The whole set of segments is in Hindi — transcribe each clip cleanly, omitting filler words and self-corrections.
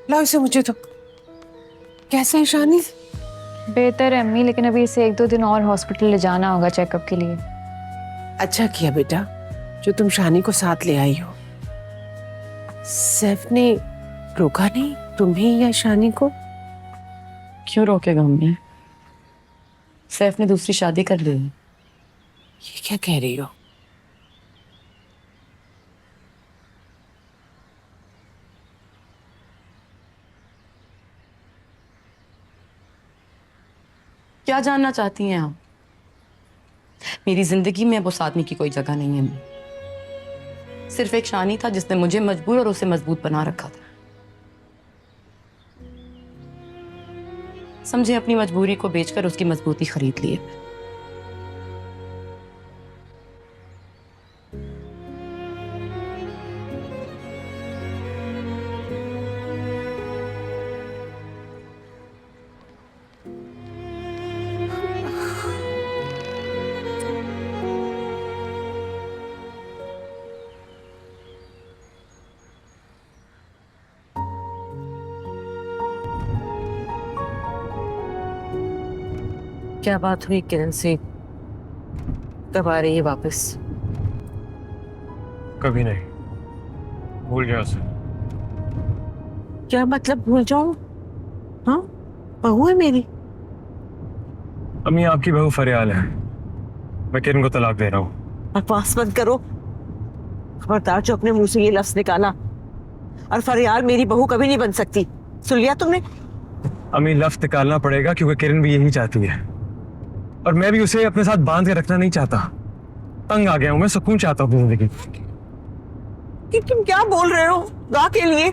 लाओ इसे मुझे तो। कैसे है शानी? बेहतर है अम्मी, लेकिन अभी इसे 1-2 दिन और हॉस्पिटल ले जाना होगा चेकअप के लिए। अच्छा किया बेटा जो तुम शानी को साथ ले आई हो। सैफ ने रोका नहीं तुम्हें या शानी को? क्यों रोकेगा अम्मी? सैफ ने दूसरी शादी कर ली है। ये क्या कह रही हो? क्या जानना चाहती हैं आप? मेरी जिंदगी में अब उस आदमी की कोई जगह नहीं है अम्मी। सिर्फ एक शानी था जिसने मुझे मजबूर और उसे मजबूत बना रखा था। समझे, अपनी मजबूरी को बेचकर उसकी मजबूती खरीद ली है। क्या बात हुई किरण से? कब आ रही है वापस? कभी नहीं, भूल गया उसे। क्या मतलब भूल जाऊं? हाँ, बहू है मेरी। अम्मी आपकी बहू फरियाल है, मैं किरण को तलाक दे रहा हूँ। बकवास मत करो। खबरदार जो अपने मुंह से ये लफ्ज निकाला। और फरियाल मेरी बहू कभी नहीं बन सकती, सुन लिया तुमने? अम्मी लफ्ज निकालना पड़ेगा क्योंकि किरण भी यही चाहती है और मैं भी उसे अपने साथ बांध के रखना नहीं चाहता। तंग आ गया हूं मैं, सुकून चाहता हूँ अपनी जिंदगी। कि तुम क्या बोल रहे हो? गा के लिए?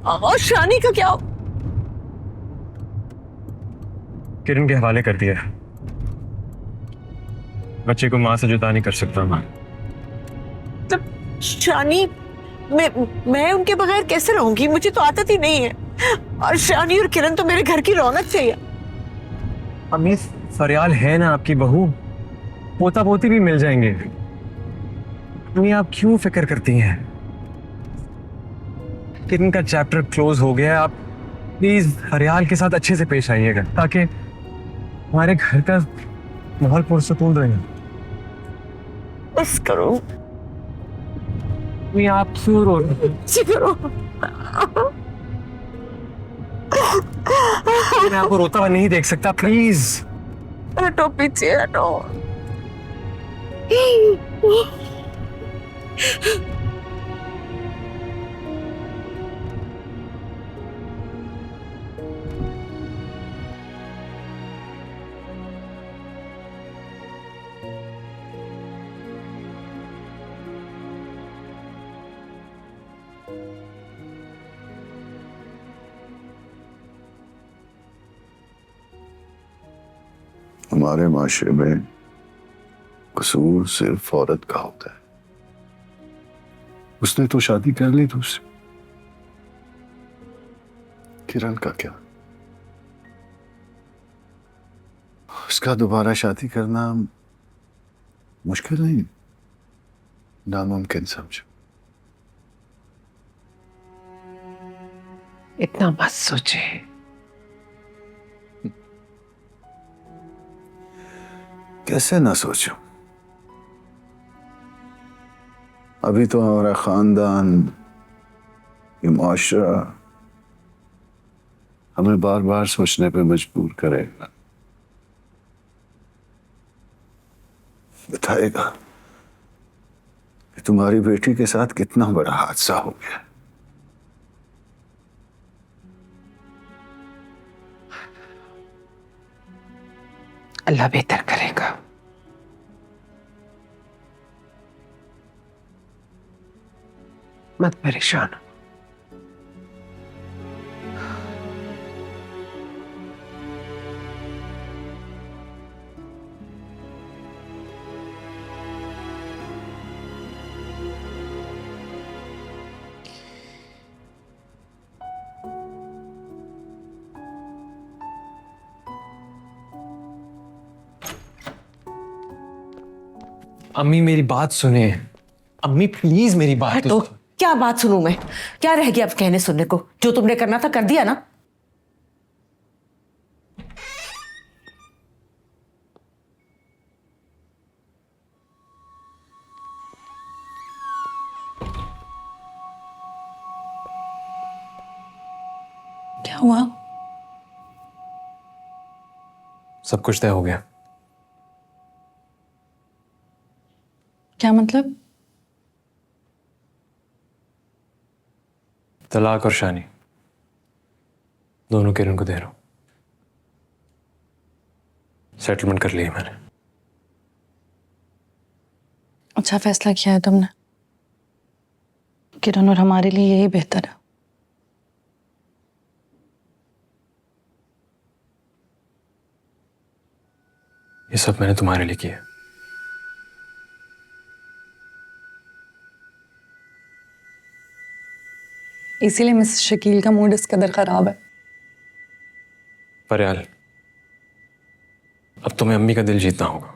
और शानी का क्या? किरण के हवाले कर दिया। बच्चे को मां से जुदा नहीं कर सकता मैं। तब शानी, मैं उनके बगैर कैसे रहूंगी? मुझे तो आदत ही नहीं है। और शानी और किरण तो मेरे घर की रौनक चाहिए। अम्मी फरियाल है ना आपकी बहू, पोता पोती भी मिल जाएंगे। अम्मी आप क्यों फिक्र करती हैं? किरण का चैप्टर क्लोज हो गया है। आप प्लीज फरियाल के साथ अच्छे से पेश आइएगा ताकि हमारे घर का माहौल पुरसकून रहे। बस करो। अम्मी आप क्यों रो रहे हैं? जी करो। मैं आपको रोता हुआ नहीं देख सकता, प्लीज। हटो पीछे हटो। हमारे माशरे में कसूर सिर्फ औरत का होता है। उसने तो शादी कर ली दूसरी। किरण का क्या? उसका दोबारा शादी करना मुश्किल नहीं, नामुमकिन समझो। इतना मत सोचे। कैसे ना सोचूं? अभी तो हमारा खानदान, ये मुआशरा हमें बार बार सोचने पे मजबूर करेगा, बताएगा कि तुम्हारी बेटी के साथ कितना बड़ा हादसा हो गया। अल्लाह बेहतर करेगा। मत परेशान हो। अम्मी मेरी बात सुने। अम्मी प्लीज मेरी बात हटो। क्या बात सुनूं मैं? क्या रह गया अब कहने सुनने को? जो तुमने करना था कर दिया ना। क्या हुआ? सब कुछ तय हो गया। क्या मतलब? तलाक और शानी दोनों किरण को दे रहा हूं। सेटलमेंट कर लिया मैंने। अच्छा फैसला किया है तुमने। किरण और हमारे लिए यही बेहतर है। ये सब मैंने तुम्हारे लिए किया। इसीलिए मिसेस शकील का मूड इस कदर खराब है। परियाल, अब तुम्हें अम्मी का दिल जीतना होगा।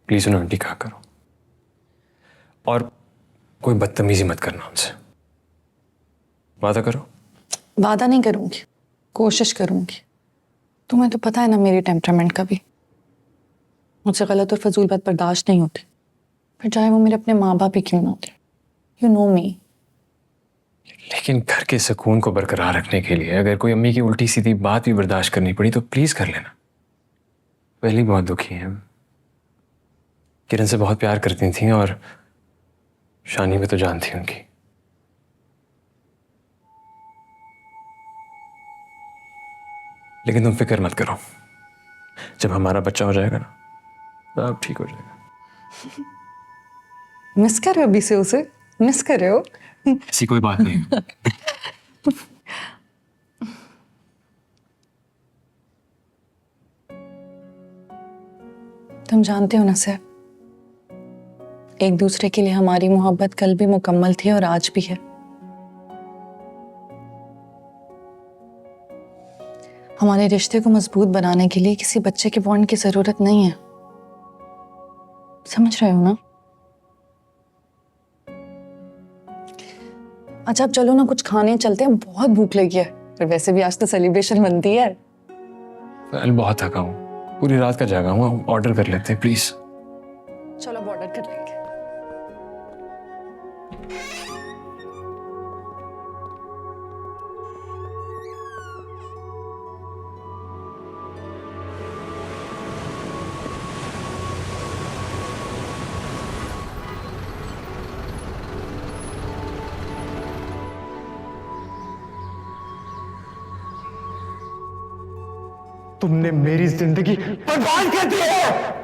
प्लीज उन्हें आंटी कहा करो और कोई बदतमीजी मत करना उनसे। वादा करो। वादा नहीं करूंगी, कोशिश करूंगी। तुम्हें तो पता है ना मेरी टेम्परामेंट का भी। मुझसे गलत और फजूल बात बर्दाश्त नहीं होती, फिर चाहे वो मेरे अपने माँ बाप ही क्यों ना होते। यू नो मी। लेकिन घर के सुकून को बरकरार रखने के लिए अगर कोई अम्मी की उल्टी सीधी बात भी बर्दाश्त करनी पड़ी तो प्लीज कर लेना। पहली बहुत दुखी है, किरण से बहुत प्यार करती थी और शानी में तो जान थी उनकी। लेकिन तुम फिक्र मत करो, जब हमारा बच्चा हो जाएगा ना सब ठीक हो जाएगा। मिस कर रहे हो अभी से उसे? मिस कर रहे हो? ऐसी कोई बात नहीं। तुम जानते हो ना सर, एक दूसरे के लिए हमारी मोहब्बत कल भी मुकम्मल थी और आज भी है। हमारे रिश्ते को मजबूत बनाने के लिए किसी बच्चे के बॉन्ड की जरूरत नहीं है। समझ रहे हो ना? अच्छा अब चलो ना, कुछ खाने चलते हैं, बहुत भूख लगी है। और वैसे भी आज तो सेलिब्रेशन बनती है। कल बहुत थका हूँ, पूरी रात का जागा हूँ। ऑर्डर कर लेते हैं प्लीज। चलो अब ऑर्डर कर लेंगे। तुमने मेरी जिंदगी बर्बाद कर दी है।